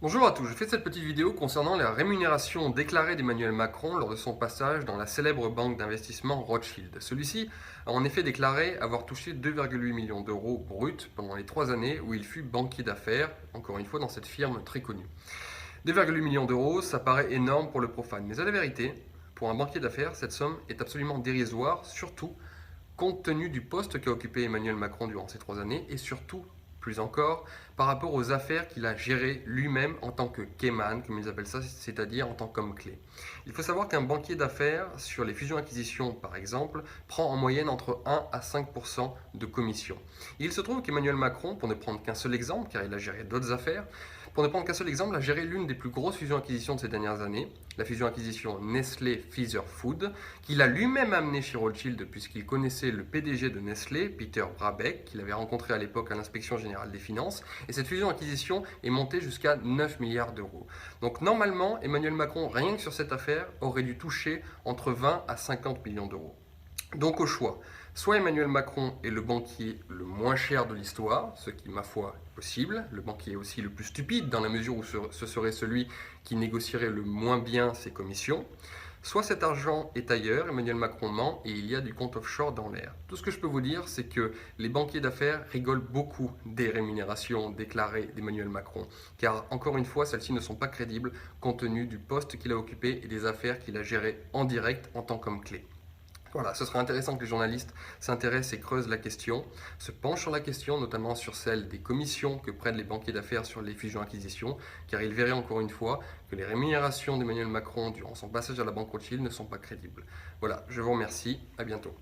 Bonjour à tous, je fais cette petite vidéo concernant la rémunération déclarée d'Emmanuel Macron lors de son passage dans la célèbre banque d'investissement Rothschild. Celui-ci a en effet déclaré avoir touché 2,8 millions d'euros bruts pendant les 3 années où il fut banquier d'affaires, encore une fois dans cette firme très connue. 2,8 millions d'euros, ça paraît énorme pour le profane, mais à la vérité, pour un banquier d'affaires, cette somme est absolument dérisoire, surtout compte tenu du poste qu'a occupé Emmanuel Macron durant ces 3 années et surtout, plus encore, par rapport aux affaires qu'il a gérées lui-même en tant que Keyman, comme ils appellent ça, c'est-à-dire en tant qu'homme clé. Il faut savoir qu'un banquier d'affaires, sur les fusions-acquisitions par exemple, prend en moyenne entre 1 à 5% de commission. Et il se trouve qu'Emmanuel Macron, pour ne prendre qu'un seul exemple, car il a géré d'autres affaires, pour ne prendre qu'un seul exemple, a géré l'une des plus grosses fusions-acquisitions de ces dernières années, la fusion-acquisition Nestlé-Pfizer Food, qu'il a lui-même amené chez Rothschild puisqu'il connaissait le PDG de Nestlé, Peter Brabeck, qu'il avait rencontré à l'époque à l'inspection générale des finances, et cette fusion-acquisition est montée jusqu'à 9 milliards d'euros. Donc normalement, Emmanuel Macron, rien que sur cette affaire, aurait dû toucher entre 20 à 50 millions d'euros. Donc au choix, soit Emmanuel Macron est le banquier le moins cher de l'histoire, ce qui, ma foi, est possible. Le banquier est aussi le plus stupide dans la mesure où ce serait celui qui négocierait le moins bien ses commissions. Soit cet argent est ailleurs, Emmanuel Macron ment et il y a du compte offshore dans l'air. Tout ce que je peux vous dire, c'est que les banquiers d'affaires rigolent beaucoup des rémunérations déclarées d'Emmanuel Macron. Car, encore une fois, celles-ci ne sont pas crédibles compte tenu du poste qu'il a occupé et des affaires qu'il a gérées en direct en tant qu'homme clé. Voilà, ce serait intéressant que les journalistes s'intéressent et creusent la question, se penchent sur la question, notamment sur celle des commissions que prennent les banquiers d'affaires sur les fusions-acquisitions, car ils verraient encore une fois que les rémunérations d'Emmanuel Macron durant son passage à la banque Rothschild ne sont pas crédibles. Voilà, je vous remercie, à bientôt.